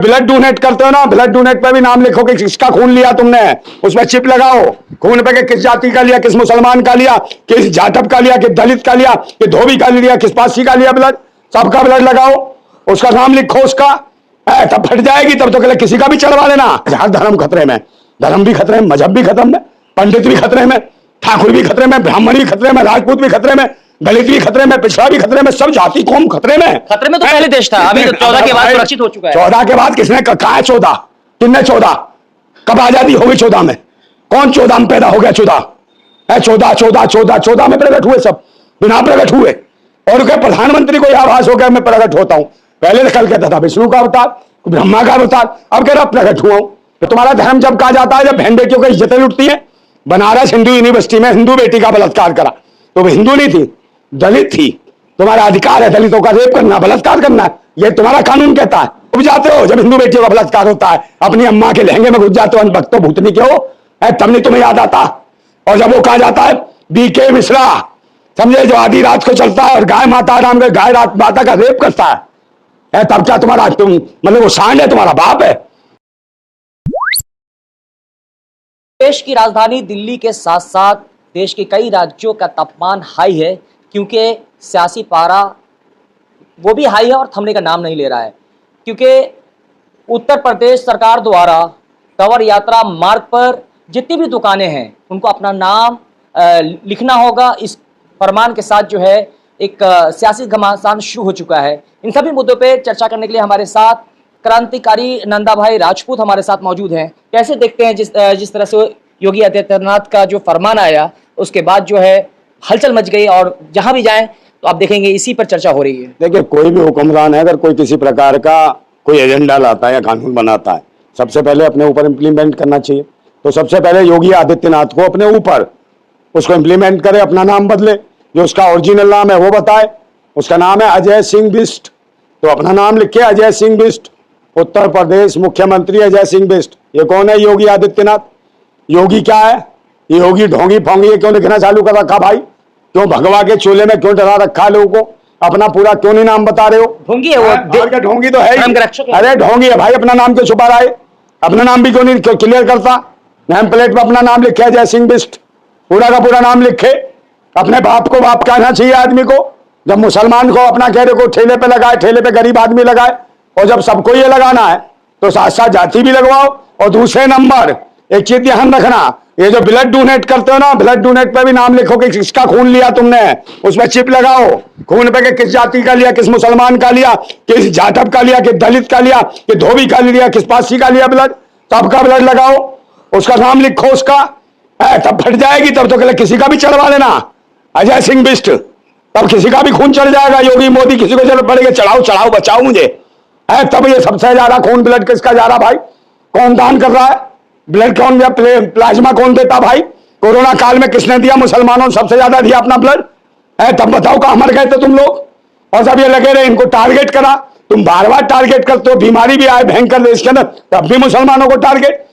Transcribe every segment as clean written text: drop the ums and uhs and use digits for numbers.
Blood donate करते हो ना, ब्लड डोनेट पे भी नाम लिखो कि किसका खून लिया तुमने, उसमें चिप लगाओ खून पे, कि किस जाति का लिया, किस मुसलमान का लिया, किस जाटव का लिया, किस दलित का लिया, कि धोबी का लिया, किस पासी का लिया ब्लड, सबका ब्लड लगाओ, उसका नाम लिखो उसका, तब फट जाएगी। तब तो किसी का भी चढ़वा लेना। हर धर्म खतरे में, धर्म भी खतरे में, मजहब भी खतरे में, पंडित भी खतरे में, ठाकुर भी खतरे में, ब्राह्मण भी खतरे में, राजपूत भी खतरे में, दलित भी खतरे में, पिछड़ा भी खतरे में, सब जाति कौम खतरे में। खतरे में तो पहले देश था, अभी तो 14 के बाद सुरक्षित हो चुका है। 14 के बाद किसने कहा है 14? किसने 14? कब आजादी होगी 14 में? कौन 14 में पैदा हो गया? 14 में प्रकट हुए, सब बिना प्रकट हुए। और क्या प्रधानमंत्री को यह आभास हो गया मैं प्रकट होता हूं? पहले तो कल कहता था विष्णु का अवतार, ब्रह्मा का अवतार, अब कह रहा प्रकट हुआ हूं। तो तुम्हारा धर्म जब कहा जाता है, जब बहन बेटियों की इज्जतें लुटती है। बनारस हिंदू यूनिवर्सिटी में हिंदू बेटी का बलात्कार करा, तो वो हिंदू नहीं थी, दलित थी। तुम्हारा अधिकार है दलितों का रेप करना, बलात्कार करना, ये तुम्हारा कानून कहता है। उब जाते हो जब हिंदू बेटियों का बलात्कार होता है, अपनी अम्मा के लहंगे में घुस जाते हो, भक्तो भूतनी के हो, तब नहीं तुम्हें याद आता। और जब वो कहा जाता है बीके मिश्रा, समझे, जो आधी रात को चलता है और गाय माता राम के गाय माता का रेप करता है, तब क्या तुम्हारा, तुम मतलब वो सांड है, तुम्हारा बाप है। देश की राजधानी दिल्ली के साथ साथ देश के कई राज्यों का तापमान हाई है, क्योंकि सियासी पारा वो भी हाई है और थमने का नाम नहीं ले रहा है। क्योंकि उत्तर प्रदेश सरकार द्वारा कवर यात्रा मार्ग पर जितनी भी दुकानें हैं उनको अपना नाम लिखना होगा। इस फरमान के साथ जो है एक सियासी घमासान शुरू हो चुका है। इन सभी मुद्दों पे चर्चा करने के लिए हमारे साथ क्रांतिकारी नंदा भाई राजपूत हमारे साथ मौजूद हैं। कैसे देखते हैं जिस तरह से योगी आदित्यनाथ का जो फरमान आया उसके बाद जो है हलचल मच गई, और जहां भी जाएं तो आप देखेंगे इसी पर चर्चा हो रही है। देखिए, कोई भी हुक्मरान है, अगर कोई किसी प्रकार का कोई एजेंडा लाता है या कानून बनाता है, सबसे पहले अपने ऊपर इम्प्लीमेंट करना चाहिए। तो सबसे पहले योगी आदित्यनाथ को अपने ऊपर उसको इम्प्लीमेंट करे, अपना नाम बदले, जो उसका ओरिजिनल नाम है वो बताए। उसका नाम है अजय सिंह बिष्ट, तो अपना नाम लिखे अजय सिंह बिष्ट, उत्तर प्रदेश मुख्यमंत्री अजय सिंह बिष्ट। ये कौन है? योगी आदित्यनाथ। योगी क्या है? ये योगी ढोंगी फोंगी ये क्यों लिखना चालू कर रखा भाई? क्यों भगवा के चूल्हे में क्यों डरा रखा है लोगों को? अपना पूरा क्यों नहीं नाम बता रहे हो? ढोंगी है वो, ढोंगी तो है ही। अरे ढोंगी है भाई, अपना नाम क्यों छुपा रहा है? अपना नाम भी क्यों नहीं क्लियर करता? नेम प्लेट पर अपना नाम लिखे अजय सिंह बिष्ट, पूरा का पूरा नाम लिखे। अपने बाप को बाप कहना चाहिए आदमी को। जब मुसलमान को अपना कह रहे को ठेले पे लगाए, ठेले पे गरीब आदमी लगाए, और जब सबको ये लगाना है तो साथ साथ जाति भी लगवाओ। और दूसरे नंबर एक चीज ध्यान रखना, ये जो ब्लड डोनेट करते हो ना, ब्लड डोनेट पे भी नाम लिखो कि किसका खून लिया तुमने, उसमें चिप लगाओ खून पे, कि किस जाति का लिया, किस मुसलमान का लिया, किस जाटव का लिया, किस दलित का लिया, कि धोबी का लिया, किस पासी का लिया ब्लड, सबका ब्लड लगाओ, उसका नाम लिखो उसका, तब फट जाएगी। तब तो किसी का भी चढ़वा लेना अजय सिंह बिष्ट, तब किसी का भी खून चढ़ जाएगा। योगी मोदी किसी को जरूरत पड़ेगी चढ़ाओ चढ़ाओ बचाओ मुझे, तब ये सबसे ज्यादा खून ब्लड किसका जा रहा भाई? कौन दान कर रहा है ब्लड? कौन दिया? प्लाज्मा कौन देता भाई? कोरोना काल में किसने दिया? मुसलमानों ने सबसे ज्यादा दिया अपना ब्लड। तब बताओ कहां मर गए थे तुम लोग? और सब ये लगे रहे इनको टारगेट करा। तुम बार बार टारगेट करते हो, बीमारी भी आए भयंकर देश के अंदर, तब भी मुसलमानों को टारगेट,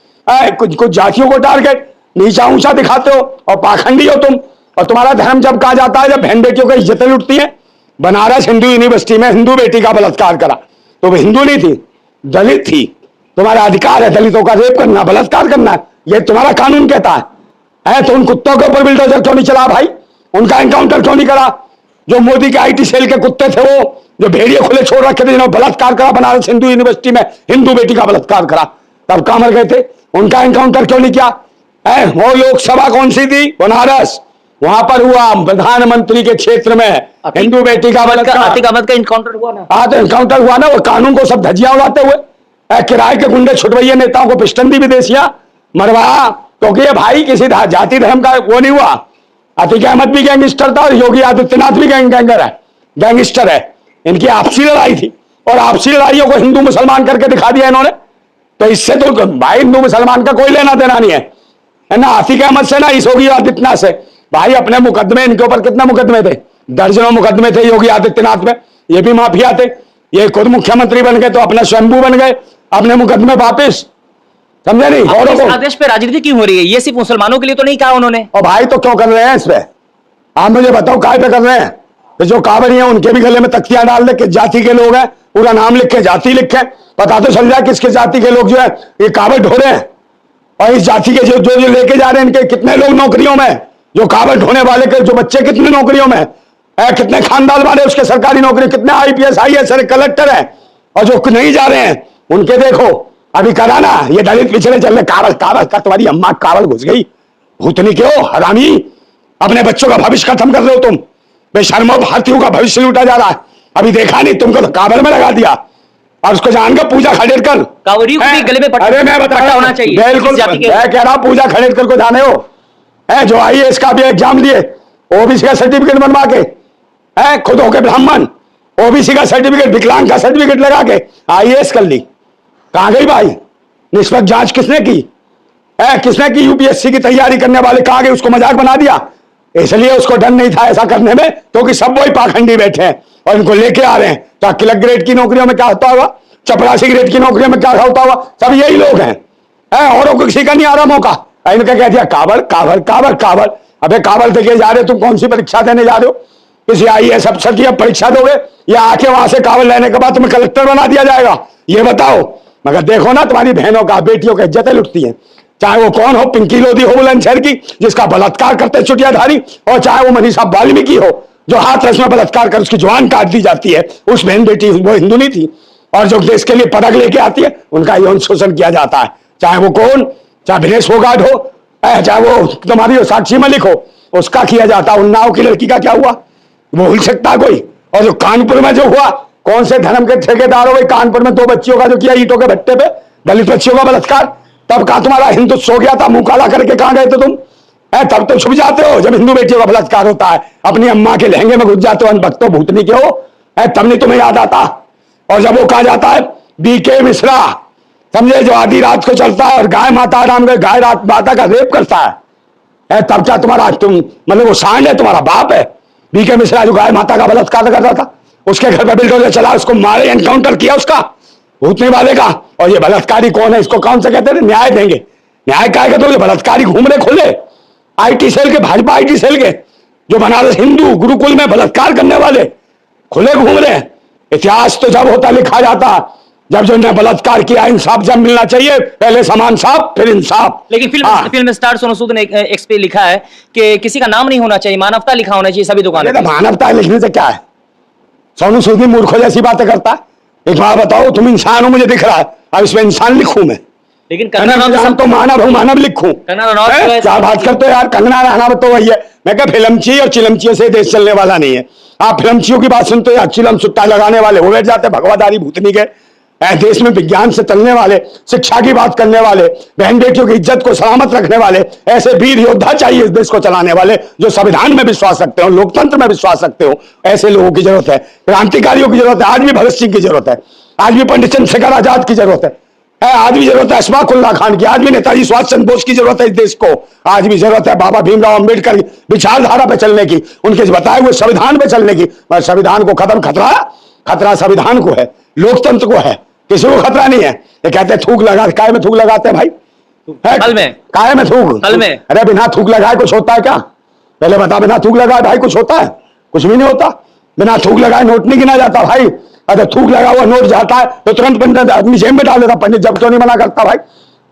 कुछ जातियों को टारगेट, नीचा ऊंचा दिखाते हो और पाखंडी हो तुम। और तुम्हारा धर्म जब कहा जाता है, जब बहन बेटियों की इज्जतें लुटती है। बनारस हिंदू यूनिवर्सिटी में हिंदू बेटी का बलात्कार करा, तो वो हिंदू नहीं थी, दलित थी। तुम्हारा अधिकार है दलितों का रेप करना, बलात्कार करना, ये तुम्हारा कानून कहता है। तो उन कुत्तों के ऊपर बिल्डोजर क्यों नहीं चला भाई? उनका एनकाउंटर क्यों नहीं करा? जो मोदी के आईटी सेल के कुत्ते थे, वो जो भेड़िए खुले छोड़ रखे थे, जिन्होंने बलात्कार करा बनारस हिंदू यूनिवर्सिटी में, हिंदू बेटी का बलात्कार करा, तब कहां मर गए थे? उनका एनकाउंटर क्यों नहीं किया? वो लोकसभा कौन सी थी? बनारस, वहां पर हुआ प्रधानमंत्री के क्षेत्र में हिंदू बेटी का आतिक अहमद का एनकाउंटर हुआ ना। हाँ, तो एनकाउंटर हुआ ना। वो कानून को सब धज्जियां उड़ाते हुए किराए के गुंडे छुटवैये नेताओं को पिस्टन दी विदेशिया मरवाया, क्योंकि ये भाई किसी जाति धर्म का वो नहीं हुआ। आतिक अहमद भी गैंगस्टर था और योगी आदित्यनाथ भी गैंगस्टर है। इनकी आपसी लड़ाई थी, और आपसी लड़ाइयों को हिंदू मुसलमान करके दिखा दिया इन्होंने। तो इससे तो भाई हिंदू मुसलमान का कोई लेना देना नहीं है ना आतिक अहमद से, ना इस योगी आदित्यनाथ से। भाई अपने मुकदमे, इनके ऊपर कितने मुकदमे थे? दर्जनों मुकदमे थे योगी आदित्यनाथ में। ये भी माफिया थे। ये खुद मुख्यमंत्री बन गए तो अपने स्वयंभू बन गए, अपने मुकदमे वापिस, समझे नहीं? और इस आदेश पे राजनीति क्यों हो रही है? ये सिर्फ मुसलमानों के लिए तो नहीं कहा उन्होंने। और भाई तो क्यों कर रहे हैं इस पे? आप मुझे बताओ काय पे कर रहे हैं? तो जो कांवड़ी हैं उनके भी गले में तख्तियां डाल दे, किस जाति के लोग हैं, पूरा नाम लिखे, जाति लिखे, पता तो चल जाए किसके जाति के लोग जो है ये कांवड़ ढो रहे हैं। और इस जाति के जो जो लेके जा रहे हैं इनके कितने लोग नौकरियों में, जो कांवड़ ढोने वाले के जो बच्चे कितने नौकरियों में है, कितने खानदान वाले उसके सरकारी नौकरी, कितने IPS IAS कलेक्टर हैं। और जो नहीं जा रहे हैं उनके देखो अभी कराना, ये दलित पिछड़े चल रहे, कावड़ कावड़ का तुम्हारी अम्मा कावड़ घुस गई, भूतनी क्यों हरामी, अपने बच्चों का भविष्य खत्म कर रहे हो तुम, बेशर्मो, भारतीयों का भविष्य लूटा जा रहा है। अभी देखा नहीं तुमको तो कावड़ में लगा दिया और उसको जानकर पूजा खड़ेरकर, कांवड़ियों को भी गले में अरे मैं बता पट्टा होना चाहिए, बिल्कुल मैं कह रहा हूं पूजा खड़ेरकर को जाने हो है, जो IAS का भी एग्जाम दिए, OBC का सर्टिफिकेट बनवा के है, खुद होके ब्राह्मण, OBC का सर्टिफिकेट, विकलांग का सर्टिफिकेट लगा के IAS कर ली, कहां गई भाई निष्पक्ष जांच किसने की है, किसने की UPSC की तैयारी करने वाले कहां गए, उसको मजाक बना दिया। इसलिए उसको डर नहीं था ऐसा करने में, क्योंकि सब वही पाखंडी बैठे हैं और इनको लेके आ रहे हैं। तो क्लर्क ग्रेड की नौकरियों में क्या होता होगा, चपरासी ग्रेड की नौकरियों में क्या होता होगा, सब यही लोग हैं, औरों को किसी का नहीं आ रहा मौका। इनका कह दिया कावड़ कावड़ कावड़ कावड़। अबे कावड़ देके जा रहे हो तुम, कौन सी परीक्षा देने जा रहे हो, किसी IAS अफसर की अब परीक्षा दोगे या आके वहां से कावड़ लेने के बाद तुम्हें कलेक्टर बना दिया जाएगा, ये बताओ। मगर देखो ना तुम्हारी बहनों का, बेटियों की इज्जतें लुटती हैं, चाहे वो कौन हो, पिंकी लोधी हो बुलंदशहर की जिसका बलात्कार करते चुटियाधारी, और चाहे वो मनीषा वाल्मीकि हो जो हाथ रस में बलात्कार कर उसकी जुबान काट दी जाती है, उस बहन बेटी वो हिंदू नहीं थी, और जो देश के लिए पदक लेके आती है उनका यौन शोषण किया जाता है, चाहे वो कौन, चाहे विनेश फोगाट हो, चाहे वो तुम्हारी साक्षी मलिक हो, उसका किया जाता है। उन्नाव की लड़की का क्या हुआ, वो भूल सकता कोई। और जो कानपुर में जो हुआ, कौन से धर्म के ठेकेदार हो गए, कानपुर में 2 बच्चियों का जो किया ईंटों के भट्टे पे, दलित बच्चियों का बलात्कार, तब कहा तुम्हारा हिंदू सो गया था, मुंह काला करके कहां गए थे तुम, तब तो छुप जाते हो जब हिंदू बेटियों का बलात्कार होता है, अपनी अम्मा के लहंगे में घुस जाते हो, अनभक्तो भूतनी के हो, तब नहीं तुम्हें याद आता। और जब वो कहा जाता है BK मिश्रा, समझे, जो आधी रात को चलता है और गाय माता राम गाय रात माता का रेप करता है, तब क्या तुम्हारा, तुम मतलब वो सांड है, तुम्हारा बाप है BK मिश्रा, जो गाय माता का बलात्कार कर रहा था, उसके घर पर बिल्डोजर चला, उसको मारे, एनकाउंटर किया उसका, भूतने वाले का। और ये बलात्कारी कौन है, इसको कौन से कहते हैं, न्याय देंगे, न्याय क्या कहते हो, बलात्कारी घूम रहे खुले IT सेल के, भाजपा IT सेल के, जो बनारस हिंदू गुरुकुल में बलात्कार करने वाले खुले घूम रहे हैं। इतिहास तो जब होता लिखा जाता जब जो ने बलात्कार किया, इंसाफ जब मिलना चाहिए, पहले समान साफ फिर इंसाफ। लेकिन फिल्म स्टार सोनू सूद ने एक्स पे लिखा है कि किसी का नाम नहीं होना चाहिए, मानवता लिखा होना चाहिए सभी दुकानों पे। मानवता लिखने से क्या है, सोनू सूद मूर्खों जैसी बातें करता है। एक बार बताओ, तुम इंसान हो मुझे दिख रहा है, अब इसमें इंसान लिखूं मैं, लेकिन तो मानव हूं, मानव लिखूं, क्या बात करते हो यार। कंगना रनावत तो वही है, मैं क्या फिल्मची और चिलमचियों से देश चलने वाला नहीं है। आप फिल्मचियों की बात सुनते हो, चिलम सुट्टा लगाने वाले हो बैठ जाते, भगवादारी भूतनी के, देश में विज्ञान से चलने वाले, शिक्षा की बात करने वाले, बहन बेटियों की इज्जत को सलामत रखने वाले, ऐसे वीर योद्धा चाहिए इस देश को चलाने वाले, जो संविधान में विश्वास रखते हो, लोकतंत्र में विश्वास रखते हो। ऐसे लोगों की जरूरत है, क्रांतिकारियों की जरूरत है, आज भी भगत सिंह की जरूरत है, आज भी पंडित चंद्रशेखर आजाद की जरूरत है, आज भी जरूरत है अशफाक उल्लाह खान की, आज भी नेताजी सुभाष चंद्र बोस की जरूरत है इस देश को, आज भी जरूरत है बाबा भीमराव अंबेडकर की विचारधारा पे चलने की, उनके बताए हुए संविधान पे चलने की। संविधान को खत्म, खतरा संविधान को है, लोकतंत्र को है, किसी को खतरा नहीं है। ये कहते हैं थूक लगा, काय में थूक लगाते हैं भाई, कल में काय में थूक, कल में, अरे बिना थूक लगाए कुछ होता है क्या, पहले बता, बिना थूक लगाए भाई कुछ होता है, कुछ भी नहीं होता। बिना थूक लगाए नोट नहीं गिना जाता भाई, अगर थूक लगा हुआ नोट जाता है तो तुरंत पंडित आदमी जेब में डाल देता, पंडित जब तो नहीं मना करता भाई,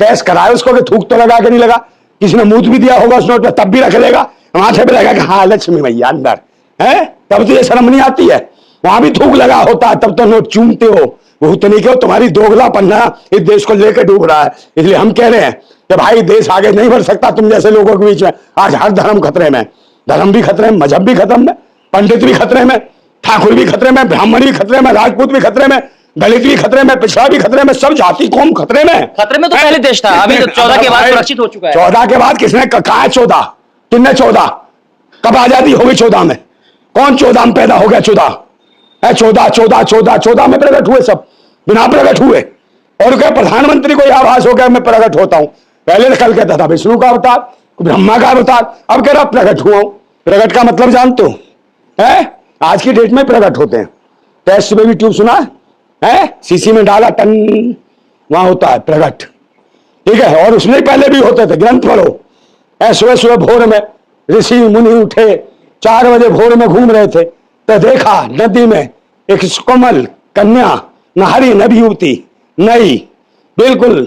टेस्ट कराए उसको कि थूक तो लगा के नहीं लगा, किसी ने मूत भी दिया होगा उस नोट में तब भी रख लेगा, माथे पे लगा कि हाँ लक्ष्मी मैया अंदर है, तब तो ये शर्म नहीं आती है। वहां भी थूक लगा होता है तब तो नोट चूमते हो, बहुत नहीं क्यों, तुम्हारी दोगला पन्ना इस देश को लेकर डूब रहा है। इसलिए हम कह रहे हैं कि भाई देश आगे नहीं बढ़ सकता तुम जैसे लोगों के बीच में। आज हर धर्म खतरे में, धर्म भी खतरे में, मजहब भी खतरे में, पंडित भी खतरे में, ठाकुर भी खतरे में, ब्राह्मण भी खतरे में, राजपूत भी खतरे में, दलित भी खतरे में, पिछड़ा भी खतरे में, सब जाति कौम खतरे में। खतरे में तो पहले देश था, अभी तो 14 के बाद सुरक्षित हो चुका है। 14 के बाद किसने कहा है 14, किसने 14, कब आजादी होगी 14 में, कौन 14 में पैदा हो गया, 14 में प्रकट हुए, सब बिना प्रकट हुए। और क्या प्रधानमंत्री को यह आभास हो गया मैं प्रकट होता हूं, पहले तो कल कहता था विष्णु का अवतार, ब्रह्मा का अवतार, अब कह रहा प्रकट हुआ हूं। प्रकट का मतलब जानते हो, है आज की डेट में प्रकट होते हैं। टेस्ट में भी ट्यूब सुना है, सीसी में डाला टन, वहां होता है प्रकट, ठीक है। और उसमें पहले भी होते थे, ग्रंथ पढ़ो, सुबह सुबह भोर में ऋषि मुनि उठे, 4 बजे भोर में घूम रहे थे, तो देखा नदी में एक कोमल कन्या, नारी नभी युवती, नई, बिल्कुल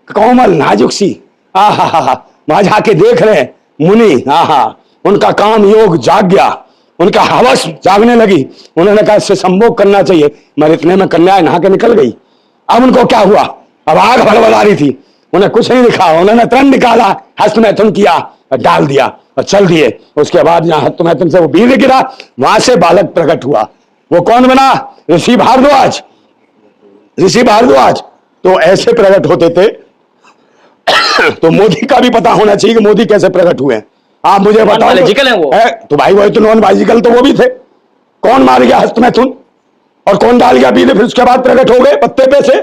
कोमल नाजुक सी, आहा, वहां जाके देख रहे मुनि, आहा, उनका काम योग जाग गया, उनका हवस जागने लगी। उन्होंने कहा इससे संभोग करना चाहिए, मगर इतने में कन्याएं नहा के निकल गई। अब उनको क्या हुआ, अब आग भड़बड़ा रही थी, उन्हें कुछ नहीं दिखा, उन्होंने तुरंत निकाला, हस्तमैथुन किया और डाल दिया और चल दिए। उसके बाद जहां हस्तमैथुन से वो वीर्य गिरा, वहां से बालक प्रकट हुआ। वो कौन बना, ऋषि भारद्वाज। ऋषि भारद्वाज तो ऐसे प्रकट होते थे। तो मोदी का भी पता होना चाहिए कि मोदी कैसे प्रकट हुए। आप मुझे बताओ बायोलॉजिकल है वो तो भाई वही तो नॉन बायोलॉजिकल तो वो भी थे। कौन मार गया हस्तमैथुन और कौन डाल गया वीर्य, फिर उसके बाद प्रकट हो गए पत्ते पे से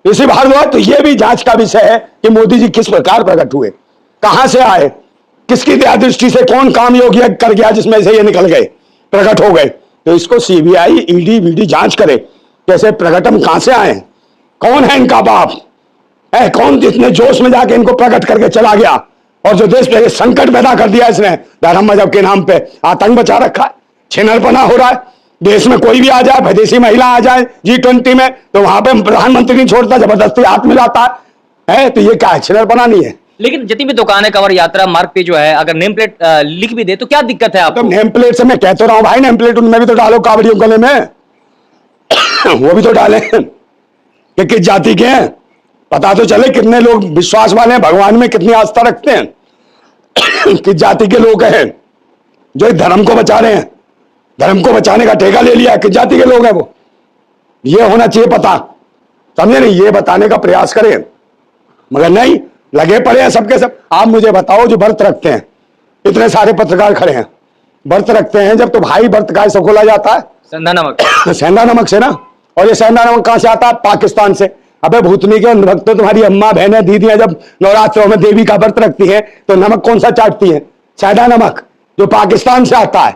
ऋषि भारद्वाज। तो ये भी जांच का विषय है कि मोदी जी किस प्रकार प्रकट हुए, कहां से आए, किसकी दया दृष्टि से कौन काम योग कर गया जिसमें से ये निकल गए, प्रकट हो गए। तो इसको सीबीआई ईडी वीडी जांच करे कैसे प्रकटम कहां से आए, कौन है इनका बाप है, कौन जितने जोश में जाके इनको प्रकट करके चला गया और जो देश पे संकट पैदा कर दिया इसने, धर्म मजहब के नाम पे आतंक बचा रखा है, छिनरपना हो रहा है। देश में कोई भी आ जाए, विदेशी महिला आ जाए G20 में, तो वहां पे प्रधानमंत्री नहीं छोड़ता, जबरदस्ती हाथ मिलाता है। तो ये क्या है, छिनरपना नहीं है। लेकिन जितनी भी दुकानें कवर यात्रा मार्ग पे जो है, अगर नेम प्लेट लिख भी दे तो क्या दिक्कत है आपको? तो नेम प्लेट से मैं कह तो रहा हूं भाई, नेम प्लेट उनमें भी तो डालो कावड़ियों गले में। वो भी तो डाले कि किस जाति के हैं, पता तो चले कितने लोग विश्वास वाले हैं, भगवान में कितनी आस्था रखते हैं, किस जाति के लोग हैं जो धर्म को बचा रहे हैं, धर्म को बचाने का ठेका ले लिया, किस जाति के लोग हैं वो, ये होना चाहिए पता, समझे नहीं? ये बताने का प्रयास करें, मगर नहीं, लगे पड़े हैं सबके सब। आप मुझे बताओ जो व्रत रखते हैं, इतने सारे पत्रकार खड़े हैं, व्रत रखते हैं जब, तो भाई व्रत काय से खोला जाता है? सेंधा नमक। सेंधा नमक से ना। और ये सेंधा नमक कहां से आता है? पाकिस्तान से। अबे भूतनी के भक्त, तो तुम्हारी अम्मा बहनें दीदियां जब नवरात्रों में देवी का व्रत रखती हैं तो नमक कौन सा चाटती हैं? सेंधा नमक, जो पाकिस्तान से आता है।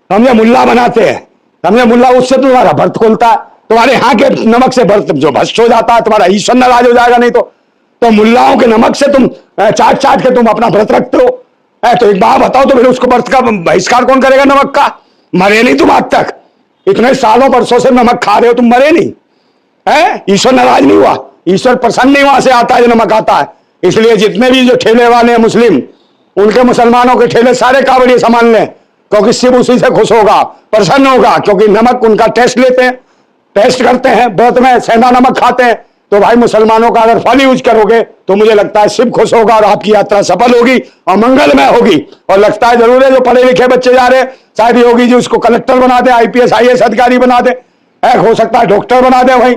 समझे, मुल्ला बनाते हैं, समझे, मुल्ला उससे तुम्हारा व्रत खोलता है, तुम्हारे यहाँ के नमक से व्रत जो भ्रष्ट हो जाता है, तुम्हारा ईश्वर नाराज हो जाएगा। नहीं तो मुल्लाओं के नमक से तुम चाट चाट के तुम अपना व्रत रखते हो। तो एक बात बताओ, तो फिर उसको व्रत का बहिष्कार कौन करेगा नमक का? मरे नहीं तुम आज तक, इतने सालों वर्षों से नमक खा रहे हो, तुम मरे नहीं है? ईश्वर नाराज नहीं हुआ, ईश्वर प्रसन्न नहीं, वहां से आता है जो नमक आता है। इसलिए जितने भी जो ठेले वाले हैं मुस्लिम, उनके मुसलमानों के ठेले सारे कावड़िए संभाल लें, क्योंकि शिव उसी से खुश होगा, प्रसन्न होगा, क्योंकि नमक उनका टेस्ट लेते हैं, टेस्ट करते हैं, व्रत में सेंधा नमक खाते हैं। तो भाई मुसलमानों का अगर फल यूज करोगे तो मुझे लगता है शिव खुश होगा और आपकी यात्रा सफल होगी और मंगलमय होगी। और लगता है जरूर है जो पढ़े लिखे बच्चे जा रहे हैं, शायद योगी जी उसको कलेक्टर बना दे, IPS IAS अधिकारी बना दे, हो सकता है डॉक्टर बना दे, भाई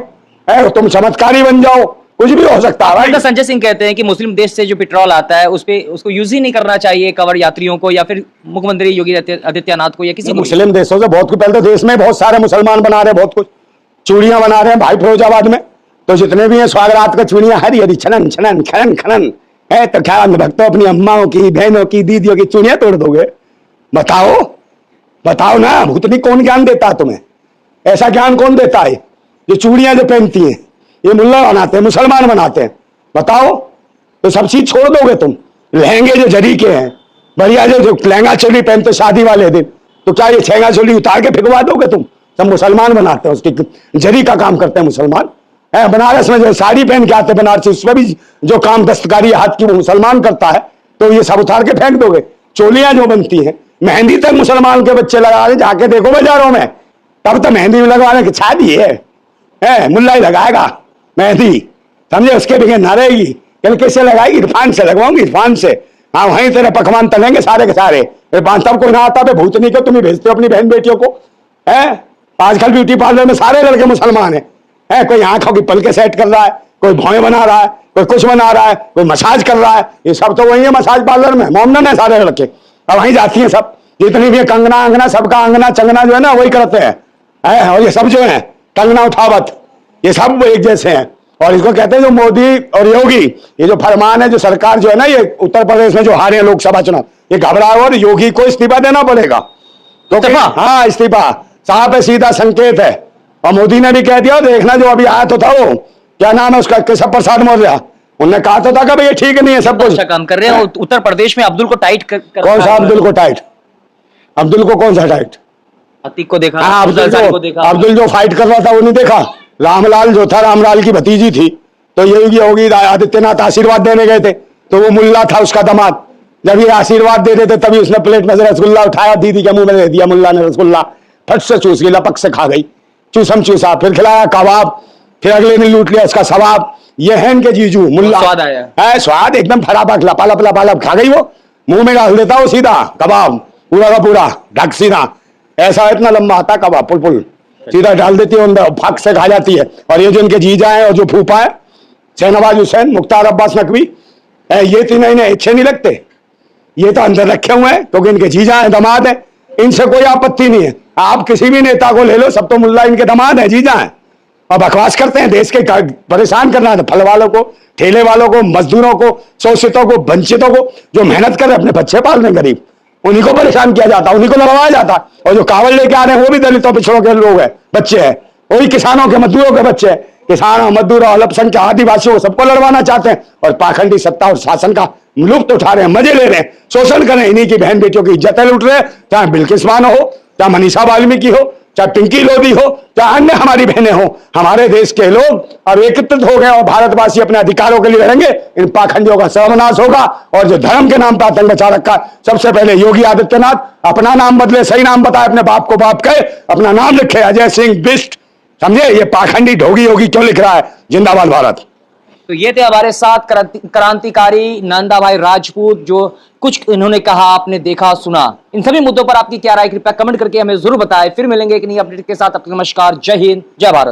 तुम चमत्कारी बन जाओ, कुछ भी हो सकता है भाई। तो संजय सिंह कहते हैं कि मुस्लिम देश से जो पेट्रोल आता है उस पे उसको यूज ही नहीं करना चाहिए कवर यात्रियों को, या फिर मुख्यमंत्री योगी आदित्यनाथ को, या किसी को। मुस्लिम देशों से बहुत कुछ, पहले तो देश में बहुत सारे मुसलमान बना रहे हैं, बहुत कुछ चूड़ियां बना रहे हैं भाई फिरोजाबाद में, तो जितने भी हैं स्वागरात का चूड़ियां हरी हरी छनन छनन खनन खनन है। तो क्या भक्तों अपनी अम्माओं की, बहनों की, दीदियों की चूड़ियां तोड़ दोगे? बताओ बताओ ना, भूतनी कौन ज्ञान देता है तुम्हें? ऐसा ज्ञान कौन देता है? जो चूड़ियां जो पहनती हैं ये मुल्ला बनाते हैं, मुसलमान बनाते हैं, बताओ। तो सब चीज छोड़ दोगे तुम? लहंगे जो जरी के हैं, बढ़िया जो लहंगा चोली पहनते शादी वाले दिन, तो क्या ये लहंगा चोली उतार के फिकवा दोगे तुम? सब मुसलमान बनाते हैं, उसकी जरी का काम करते हैं मुसलमान। बनारस में जो साड़ी पहन के आते बनारसी, उसमें भी जो काम दस्तकारी हाथ की वो मुसलमान करता है, तो ये सब उतार के फेंक दोगे? चोलियां जो बनती हैं, मेहंदी तक मुसलमान के बच्चे लगा रहे, जाके देखो बाजारों में, तब तो मेहंदी में लगवाने की शादी है मुल्ला ही लगाएगा मेहंदी, समझे, उसके बगैर ना रहेगी। कल कैसे लगाएगी? इरफान से लगवाऊंगी, इरफान से। हाँ, वहीं तेरे पकवान तलेंगे सारे के सारे। इरफान तब को ना आता पे भूतनी को तुम ही भेजते हो अपनी बहन बेटियों को। आजकल ब्यूटी पार्लर में सारे लड़के मुसलमान है, कोई आंखों की पलके सेट कर रहा है, कोई भौएं बना रहा है, कोई कुछ बना रहा है, कोई मसाज कर रहा है, ये सब तो वही है मसाज पार्लर में, मोमडन है सारे लड़के, अब वहीं जाती हैं सब, जितनी भी कंगना अंगना, सबका अंगना चंगना जो है ना वही करते हैं। और ये सब जो है कंगना उठावत, ये सब एक जैसे हैं। और इसको कहते हैं जो मोदी और योगी, ये जो फरमान है जो सरकार जो है ना, ये उत्तर प्रदेश में जो हारे हैं लोकसभा चुनाव, ये घबरा और योगी को इस्तीफा देना पड़ेगा। तो हाँ, इस्तीफा साफ है, सीधा संकेत है। और मोदी ने भी कह दिया, देखना जो अभी आया तो था वो, क्या नाम है उसका, केशव प्रसाद मौर्य, उन्होंने कहा तो था कि भाई ये ठीक नहीं है, सब कुछ अच्छा काम कर रहे हैं। उत्तर प्रदेश में अब्दुल को टाइट कौन सा अब्दुल को टाइट? अब्दुल को कौन सा टाइट? अतीक को देखा, हाँ, अफजल अंसारी को देखा। अब्दुल जो फाइट कर रहा था वो नहीं देखा, रामलाल जो था, रामलाल की भतीजी थी, तो योगी आदित्यनाथ आशीर्वाद देने गए थे, तो वो मुल्ला था उसका दामाद, जब ये आशीर्वाद दे देते तभी उसने प्लेट में से रसगुल्ला उठाया, दीदी के मुंह में दे दिया, मुल्ला ने रसगुल्ला फट से चूस गई, लपक से खा गई, चूसम चूसा, फिर खिलाया कबाब, फिर अगले दिन लूट लिया उसका सवाब। ये है इनके जीजू मुल्ला। स्वाद आया है, स्वाद एकदम फटाफट लपालप लपालप खा गई, वो मुंह में डाल देता वो सीधा कबाब, पूरा का पूरा ढक सीधा, ऐसा इतना लंबा आता कबाब, पुल पुल सीधा डाल देती है अंदर, फक से खा जाती है। और ये जो इनके जीजा है और जो फूफा है, शहनवाज हुसैन, मुख्तार अब्बास नकवी, ये तीनों इन्हें अच्छे नहीं लगते, ये तो अंदर रखे हुए हैं क्योंकि इनके जीजा हैं, दामाद है, इनसे कोई आपत्ति नहीं है। आप किसी भी नेता को ले लो, सब तो मुल्ला इनके दामाद है, जीजा हैं, और बकवास करते हैं, देश के परेशान करना है फल वालों को, ठेले वालों को, मजदूरों को, शोषितों को, वंचितों को, जो मेहनत कर रहे अपने बच्चे पाल रहे गरीब, उन्हीं को परेशान किया जाता, उन्हीं को लड़वाया जाता। और जो कावड़ लेके आ रहे हैं वो भी दलितों पिछड़ों के लोग हैं, बच्चे हैं, वही किसानों के मजदूरों के बच्चे हैं, किसानों मजदूरों अल्पसंख्यक आदिवासियों को सबको लड़वाना चाहते हैं, और पाखंडी सत्ता और शासन का लुत्फ उठा रहे हैं, मजे ले रहे हैं, शोषण कर रहे हैं, इन्हीं की बहन बेटियों की इज्जतें लूट रहे हैं, चाहे बिल्किस बानो हो, चाहे मनीषा वाल्मीकि हो, चाहे पिंकी लोधी हो, चाहे अन्य हमारी बहनें हो, हमारे देश के लोग अब एकत्रित हो गए और भारतवासी अपने अधिकारों के लिए लड़ेंगे। इन पाखंडियों का सर्वनाश होगा। और जो धर्म के नाम पर आतंक मचा रखा है, सबसे पहले योगी आदित्यनाथ अपना नाम बदले, सही नाम बताए, अपने बाप को बाप कहे, अपना नाम लिखे अजय सिंह बिष्ट, समझे? ये पाखंडी ढोगी योगी क्यों लिख रहा है? जिंदाबाद भारत। तो ये थे हमारे साथ क्रांतिकारी नंदा भाई राजपूत, जो कुछ इन्होंने कहा, आपने देखा सुना। इन सभी मुद्दों पर आपकी क्या राय, कृपया कमेंट करके हमें जरूर बताएं। फिर मिलेंगे एक नई अपडेट के साथ। आपका नमस्कार, जय हिंद, जय भारत।